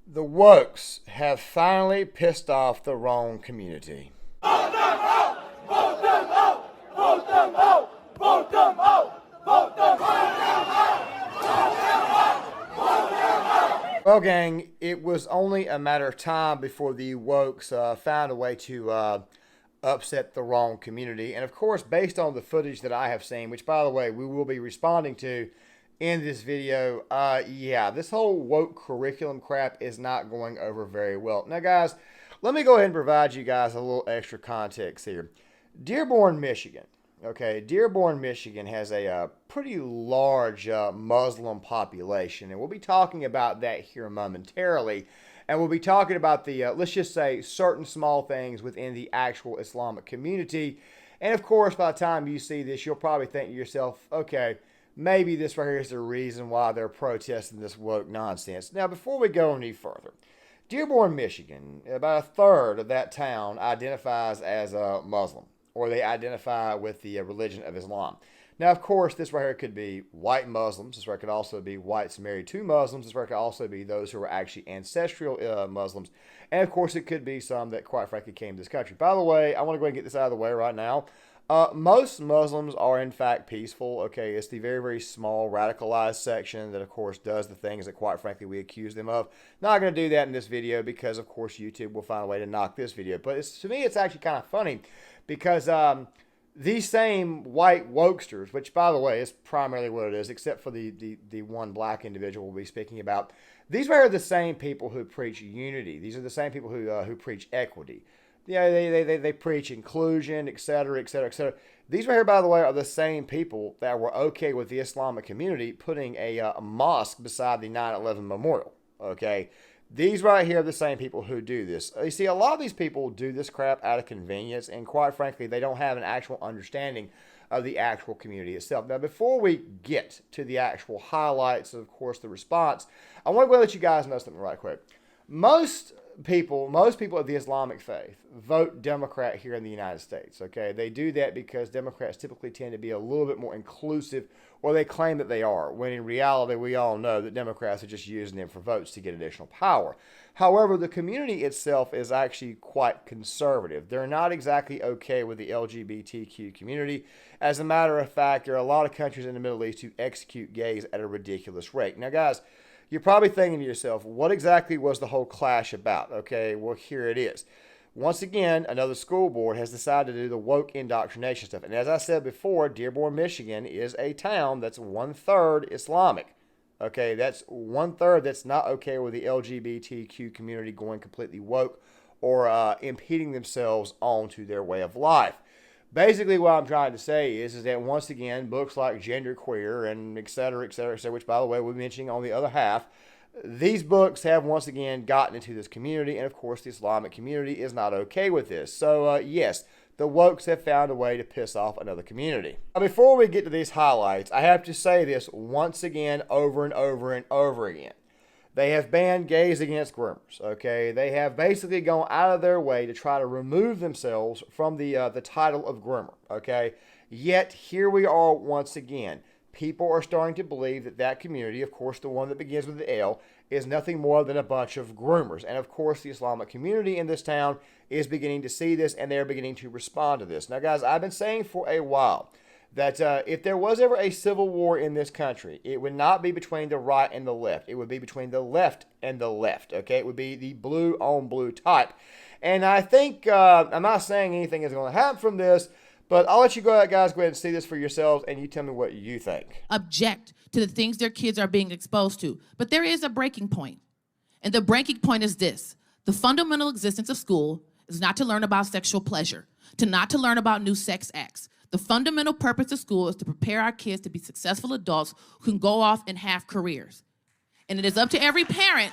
The Wokes have finally pissed off the wrong community. Vote them out! Vote them out! Vote them out! Vote them out! Vote them out! Vote them out! Vote them out! Well, gang, it was only a matter of time before the Wokes found a way to upset the wrong community. And of course, based on the footage that I have seen, which by the way, we will be responding to in this video, yeah, this whole woke curriculum crap is not going over very well. Now, guys, let me go ahead and provide you guys a little extra context here. Dearborn, Michigan. Okay, Dearborn, Michigan has a pretty large Muslim population, and we'll be talking about that here momentarily. And we'll be talking about the, let's just say, certain small things within the actual Islamic community. And of course, by the time you see this, you'll probably think to yourself, okay, maybe this right here is the reason why they're protesting this woke nonsense. Now, before we go any further, Dearborn, Michigan, about a third of that town identifies as a Muslim, or they identify with the religion of Islam. Now, of course, this right here could be white Muslims. This right could also be whites married to Muslims. This right could also be those who are actually ancestral Muslims. And, of course, it could be some that, quite frankly, came to this country. By the way, I want to go ahead and get this out of the way right now. Most Muslims are, in fact, peaceful. Okay, it's the very, very small, radicalized section that, of course, does the things that, quite frankly, we accuse them of. Not going to do that in this video because, of course, YouTube will find a way to knock this video. But to me, it's actually kind of funny because these same white wokesters, which, by the way, is primarily what it is, except for the one black individual we'll be speaking about, these are the same people who preach unity. These are the same people who preach equity. Yeah, they preach inclusion, etc., etc., etc. These right here, by the way, are the same people that were okay with the Islamic community putting a mosque beside the 9/11 memorial. Okay, these right here are the same people who do this. You see, a lot of these people do this crap out of convenience, and quite frankly, they don't have an actual understanding of the actual community itself. Now, before we get to the actual highlights, of course, the response, I want to go and let you guys know something right quick. Most people of the Islamic faith vote Democrat here in the United States. Okay, they do that because Democrats typically tend to be a little bit more inclusive, or they claim that they are, when in reality we all know that Democrats are just using them for votes to get additional power. However, the community itself is actually quite conservative. They're not exactly okay with the LGBTQ community. As a matter of fact, there are a lot of countries in the Middle East who execute gays at a ridiculous rate. Now, guys, you're probably thinking to yourself, what exactly was the whole clash about? Okay, well, here it is. Once again, another school board has decided to do the woke indoctrination stuff. And as I said before, Dearborn, Michigan is a town that's 1/3 Islamic. Okay, that's 1/3 that's not okay with the LGBTQ community going completely woke or impeding themselves onto their way of life. Basically, what I'm trying to say is that once again, books like Genderqueer and et cetera, which, by the way, we're mentioning on the other half, these books have once again gotten into this community, and of course, the Islamic community is not okay with this. So, yes, the wokes have found a way to piss off another community. Now, before we get to these highlights, I have to say this once again, over and over and over again. They have banned gays against groomers, okay? They have basically gone out of their way to try to remove themselves from the title of groomer, okay? Yet, here we are once again. People are starting to believe that that community, of course, the one that begins with the L, is nothing more than a bunch of groomers. And, of course, the Islamic community in this town is beginning to see this, and they're beginning to respond to this. Now, guys, I've been saying for a while that if there was ever a civil war in this country, it would not be between the right and the left. It would be between the left and the left, okay? It would be the blue on blue type. And I think, I'm not saying anything is going to happen from this, but I'll let you guys go ahead and see this for yourselves, and you tell me what you think. Object to the things their kids are being exposed to. But there is a breaking point. And the breaking point is this. The fundamental existence of school is not to learn about sexual pleasure, not to learn about new sex acts. The fundamental purpose of school is to prepare our kids to be successful adults who can go off and have careers. And it is up to every parent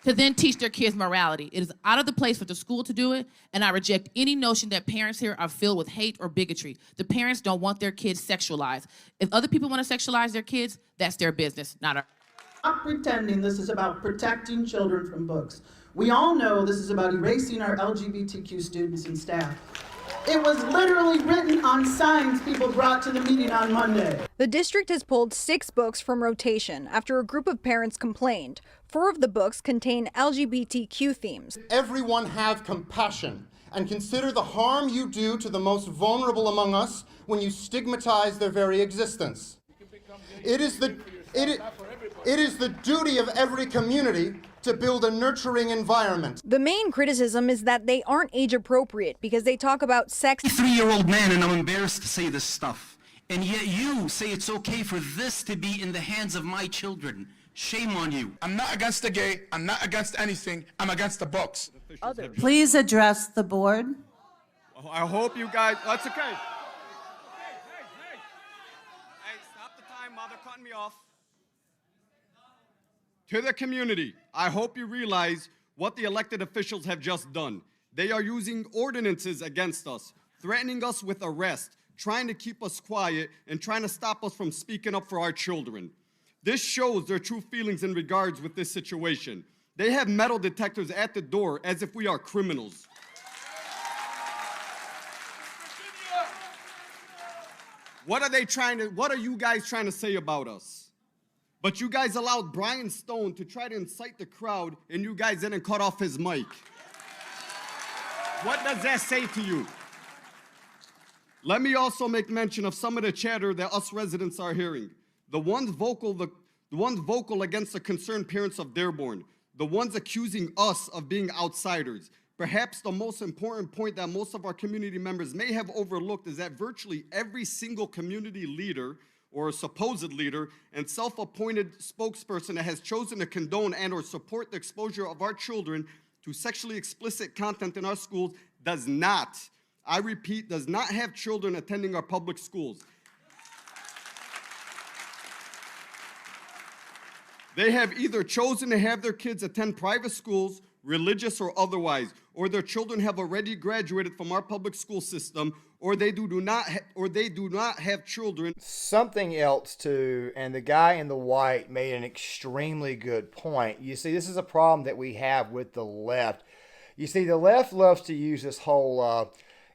to then teach their kids morality. It is out of the place for the school to do it, and I reject any notion that parents here are filled with hate or bigotry. The parents don't want their kids sexualized. If other people want to sexualize their kids, that's their business, not ours. Not pretending this is about protecting children from books. We all know this is about erasing our LGBTQ students and staff. It was literally written on signs people brought to the meeting on Monday. The district has pulled 6 books from rotation after a group of parents complained. 4 of the books contain LGBTQ themes. Everyone have compassion and consider the harm you do to the most vulnerable among us when you stigmatize their very existence. It is the duty of every community to build a nurturing environment. The main criticism is that they aren't age appropriate because they talk about sex. 3-year-old man, and I'm embarrassed to say this stuff. And yet you say it's okay for this to be in the hands of my children. Shame on you. I'm not against the gay. I'm not against anything. I'm against the books. Please address the board. I hope you guys, that's okay. Hey, stop the time while they're cutting me off. To the community, I hope you realize what the elected officials have just done. They are using ordinances against us, threatening us with arrest, trying to keep us quiet, and trying to stop us from speaking up for our children. This shows their true feelings in regards with this situation. They have metal detectors at the door as if we are criminals. What are you guys trying to say about us? But you guys allowed Brian Stone to try to incite the crowd, and you guys didn't cut off his mic. What does that say to you? Let me also make mention of some of the chatter that us residents are hearing. The ones vocal against the concerned parents of Dearborn, the ones accusing us of being outsiders. Perhaps the most important point that most of our community members may have overlooked is that virtually every single community leader or supposed leader and self-appointed spokesperson that has chosen to condone and or support the exposure of our children to sexually explicit content in our schools does not, I repeat, does not have children attending our public schools. They have either chosen to have their kids attend private schools, religious or otherwise, or their children have already graduated from our public school system, or they do not have children. Something else too, and the guy in the white made an extremely good point. You see, this is a problem that we have with the left. You see, the left loves to use this whole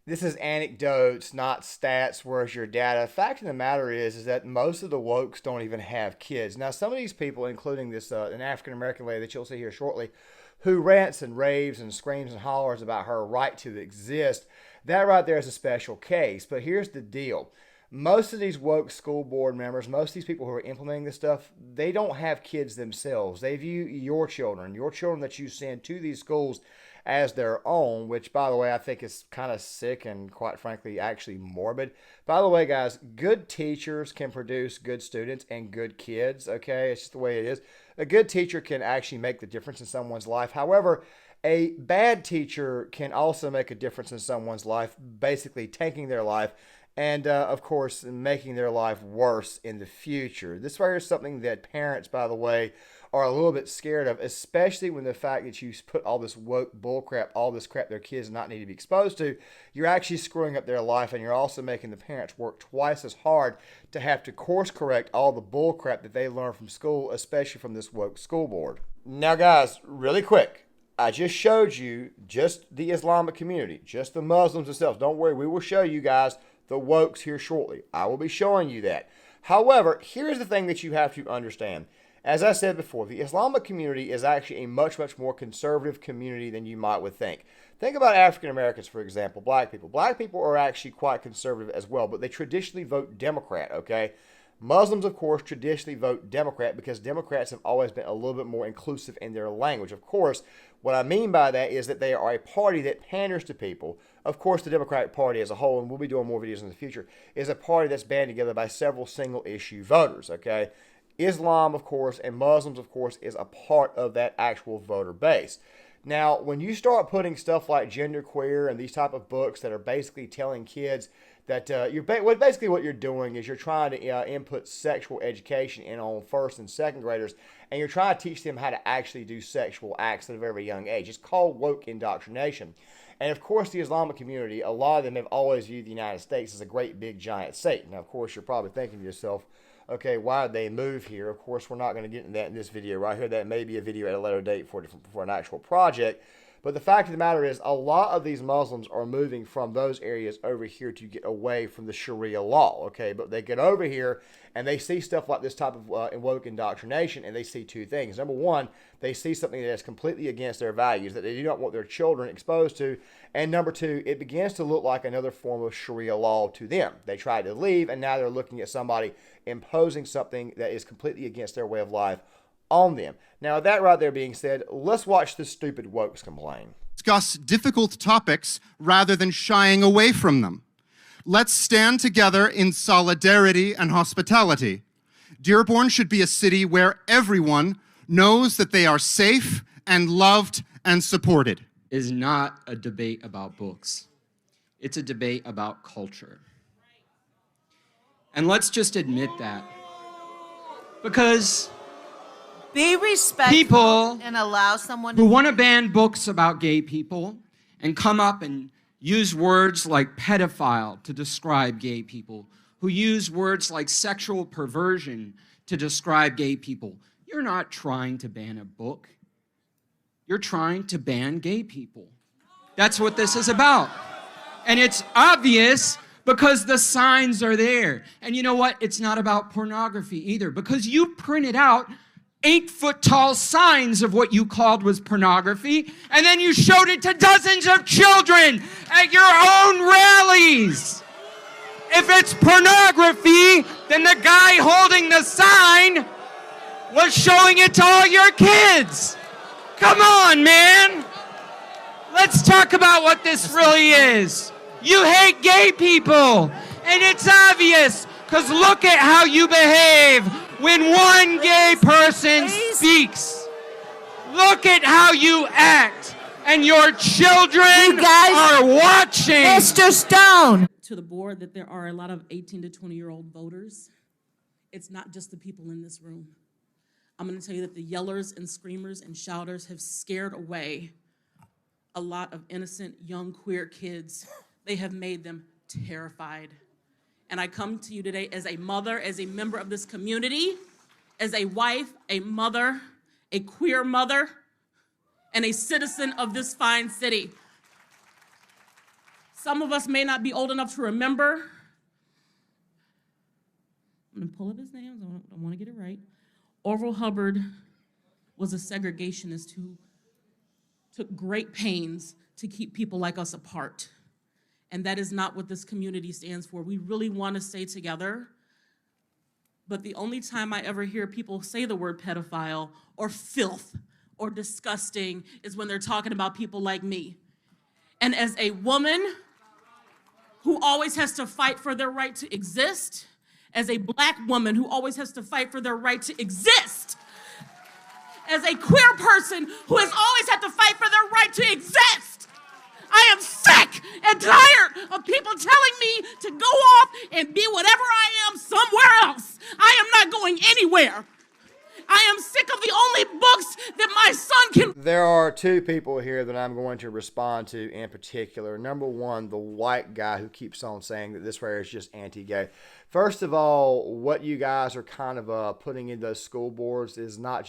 this is anecdotes, not stats, where's your data? The fact of the matter is that most of the wokes don't even have kids. Now, some of these people, including this an African-American lady that you'll see here shortly, who rants and raves and screams and hollers about her right to exist, that right there is a special case. But here's the deal. Most of these woke school board members, most of these people who are implementing this stuff, they don't have kids themselves. They view your children that you send to these schools as their own, which, by the way, I think is kind of sick and, quite frankly, actually morbid. By the way, guys, good teachers can produce good students and good kids, okay? It's just the way it is. A good teacher can actually make the difference in someone's life. However, a bad teacher can also make a difference in someone's life, basically taking their life and, of course, making their life worse in the future. This right here is something that parents, by the way, are a little bit scared of, especially when the fact that you put all this woke bullcrap, all this crap their kids not need to be exposed to, you're actually screwing up their life, and you're also making the parents work twice as hard to have to course correct all the bullcrap that they learn from school, especially from this woke school board. Now, guys, really quick, I just showed you just the Islamic community, just the Muslims themselves. Don't worry, we will show you guys the wokes here shortly. I will be showing you that. However, here's the thing that you have to understand. As I said before, the Islamic community is actually a much, much more conservative community than you might would think. Think about African Americans, for example, black people. Black people are actually quite conservative as well, but they traditionally vote Democrat, okay? Muslims, of course, traditionally vote Democrat because Democrats have always been a little bit more inclusive in their language. Of course, what I mean by that is that they are a party that panders to people. Of course, the Democratic Party as a whole, and we'll be doing more videos in the future, is a party that's banded together by several single-issue voters, okay? Islam, of course, and Muslims, of course, is a part of that actual voter base. Now, when you start putting stuff like genderqueer and these type of books that are basically telling kids that basically what you're doing is you're trying to input sexual education in on first and second graders, and you're trying to teach them how to actually do sexual acts at a very young age. It's called woke indoctrination. And of course, the Islamic community, a lot of them have always viewed the United States as a great big giant Satan. Now, of course, you're probably thinking to yourself, okay, why did they move here? Of course, we're not going to get into that in this video right here. That may be a video at a later date for an actual project. But the fact of the matter is, a lot of these Muslims are moving from those areas over here to get away from the Sharia law, okay? But they get over here and they see stuff like this type of woke indoctrination, and they see two things. Number one, they see something that is completely against their values, that they do not want their children exposed to. And number two, it begins to look like another form of Sharia law to them. They tried to leave, and now they're looking at somebody imposing something that is completely against their way of life on them. Now, that right there being said, let's watch the stupid wokes complain. Discuss difficult topics rather than shying away from them. Let's stand together in solidarity and hospitality. Dearborn should be a city where everyone knows that they are safe and loved and supported. Is not a debate about books. It's a debate about culture. And let's just admit that. Because Be respectful people and allow someone who to... want to ban books about gay people and come up and use words like pedophile to describe gay people, who use words like sexual perversion to describe gay people, you're not trying to ban a book. You're trying to ban gay people. That's what this is about. And it's obvious because the signs are there. And you know what? It's not about pornography either, because you printed out 8-foot-tall signs of what you called was pornography, and then you showed it to dozens of children at your own rallies. If it's pornography, then the guy holding the sign was showing it to all your kids. Come on, man. Let's talk about what this really is. You hate gay people, and it's obvious, because look at how you behave when one gay person speaks. Look at how you act, and your children are watching. Mr. Stone. To the board that there are a lot of 18 to 20-year-old voters. It's not just the people in this room. I'm going to tell you that the yellers and screamers and shouters have scared away a lot of innocent young queer kids. They have made them terrified. And I come to you today as a mother, as a member of this community, as a wife, a mother, a queer mother, and a citizen of this fine city. Some of us may not be old enough to remember. I'm going to pull up his name. I want to get it right. Orville Hubbard was a segregationist who took great pains to keep people like us apart. And that is not what this community stands for. We really want to stay together. But the only time I ever hear people say the word pedophile or filth or disgusting is when they're talking about people like me. And as a woman who always has to fight for their right to exist, as a Black woman who always has to fight for their right to exist, as a queer person who has always had to fight for their right to exist, I am sick and tired of people telling me to go off and be whatever I am somewhere else. I am not going anywhere. I am sick of the only books that my son can... There are two people here that I'm going to respond to in particular. Number one, the white guy who keeps on saying that this right is just anti-gay. First of all, what you guys are kind of putting in those school boards is not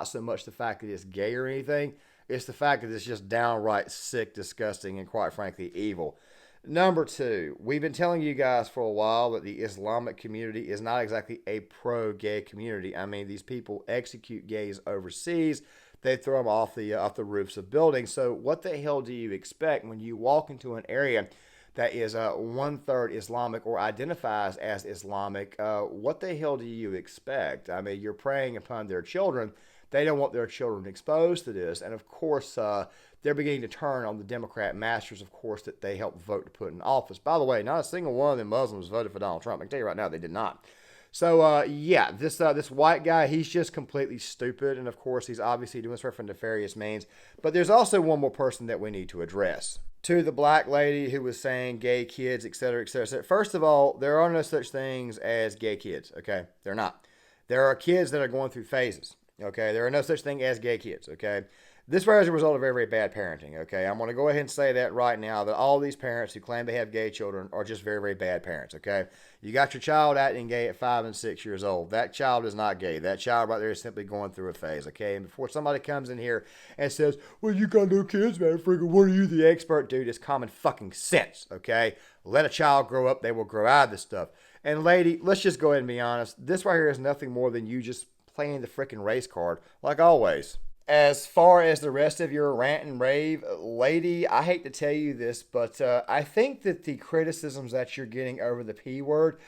so much the fact that it's gay or anything. It's the fact that it's just downright sick, disgusting, and quite frankly, evil. Number two, we've been telling you guys for a while that the Islamic community is not exactly a pro-gay community. I mean, these people execute gays overseas. They throw them off the roofs of buildings. So what the hell do you expect when you walk into an area that is 1/3 Islamic or identifies as Islamic? What the hell do you expect? I mean, you're preying upon their children. They don't want their children exposed to this. And of course, they're beginning to turn on the Democrat masters, of course, that they helped vote to put in office. By the way, not a single one of them Muslims voted for Donald Trump. I can tell you right now, they did not. So, yeah, this white guy, he's just completely stupid. And, of course, he's obviously doing this for nefarious means. But there's also one more person that we need to address. To the black lady who was saying gay kids, et cetera, et cetera, et cetera. First of all, there are no such things as gay kids, okay? They're not. There are kids that are going through phases, okay? There are no such thing as gay kids, okay? This was a result of very, very bad parenting, okay? I'm going to go ahead and say that right now, that all these parents who claim they have gay children are just very, very bad parents, okay? You got your child acting gay at 5 and 6 years old. That child is not gay. That child right there is simply going through a phase, okay? And before somebody comes in here and says, well, you got no kids, man, freaking, what are you, the expert? Dude, it's common fucking sense, okay? Let a child grow up. They will grow out of this stuff. And lady, let's just go ahead and be honest. This right here is nothing more than you just playing the freaking race card, like always. As far as the rest of your rant and rave, lady, I hate to tell you this, but I think that the criticisms that you're getting over the P word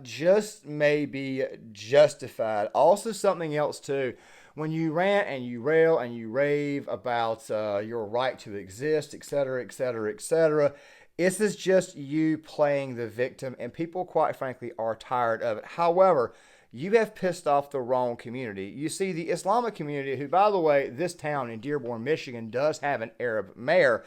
just may be justified. Also, something else too. When you rant and you rail and you rave about your right to exist, etc., etc., etc., this is just you playing the victim, and people, quite frankly, are tired of it. However, you have pissed off the wrong community. You see, the Islamic community, who, by the way, this town in Dearborn, Michigan, does have an Arab mayor.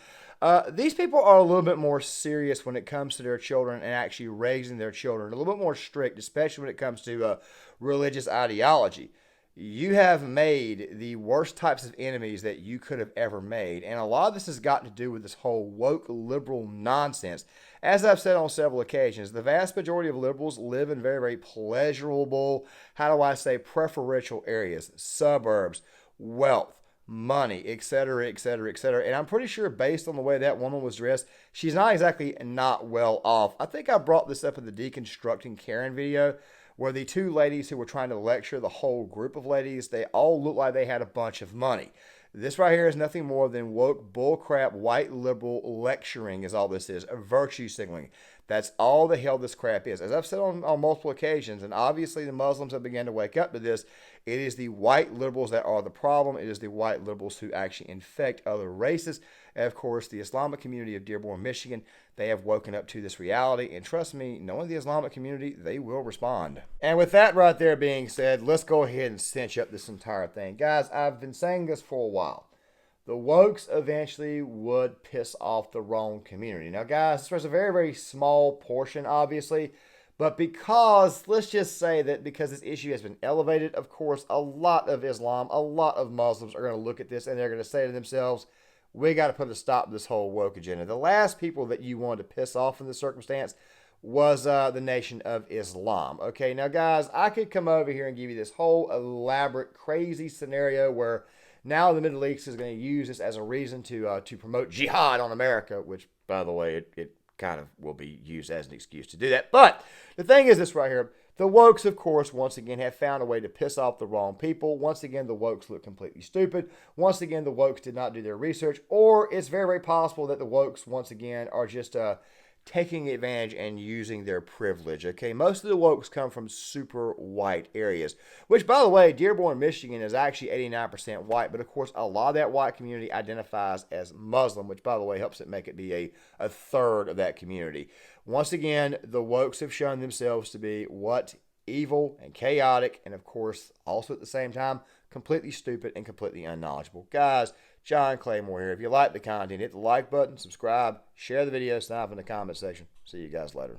These people are a little bit more serious when it comes to their children and actually raising their children. A little bit more strict, especially when it comes to religious ideology. You have made the worst types of enemies that you could have ever made. And a lot of this has got to do with this whole woke liberal nonsense. As I've said on several occasions, the vast majority of liberals live in very, very pleasurable, how do I say, preferential areas, suburbs, wealth, money, etc., etc., etc. And I'm pretty sure based on the way that woman was dressed, she's not exactly not well off. I think I brought this up in the Deconstructing Karen video, where the two ladies who were trying to lecture the whole group of ladies, they all looked like they had a bunch of money. This right here is nothing more than woke bullcrap white liberal lecturing is all this is, virtue signaling. That's all the hell this crap is. As I've said on multiple occasions, and obviously the Muslims have begun to wake up to this, it is the white liberals that are the problem. It is the white liberals who actually infect other races. And of course, the Islamic community of Dearborn, Michigan, they have woken up to this reality. And trust me, knowing the Islamic community, they will respond. And with that right there being said, let's go ahead and cinch up this entire thing. Guys, I've been saying this for a while. The wokes eventually would piss off the wrong community. Now, guys, this was a very, very small portion, obviously. But because, let's just say that because this issue has been elevated, of course, a lot of Islam, a lot of Muslims are going to look at this and they're going to say to themselves, we got to put a stop to this whole woke agenda. The last people that you wanted to piss off in this circumstance was the Nation of Islam. Okay, now, guys, I could come over here and give you this whole elaborate, crazy scenario where now the Middle East is going to use this as a reason to promote jihad on America, which, by the way, it kind of will be used as an excuse to do that. But the thing is this right here. The wokes, of course, once again, have found a way to piss off the wrong people. Once again, the wokes look completely stupid. Once again, the wokes did not do their research. Or it's very, very possible that the wokes, once again, are just taking advantage and using their privilege. Okay, most of the wokes come from super white areas, which, by the way, Dearborn, Michigan is actually 89% white, but of course a lot of that white community identifies as Muslim, which, by the way, helps it make it be a third of that community. Once again, the wokes have shown themselves to be what? Evil and chaotic, and of course also at the same time completely stupid and completely unknowledgeable. Guys, John Claymore here. If you like the content, hit the like button, subscribe, share the video, sign up in the comment section. See you guys later.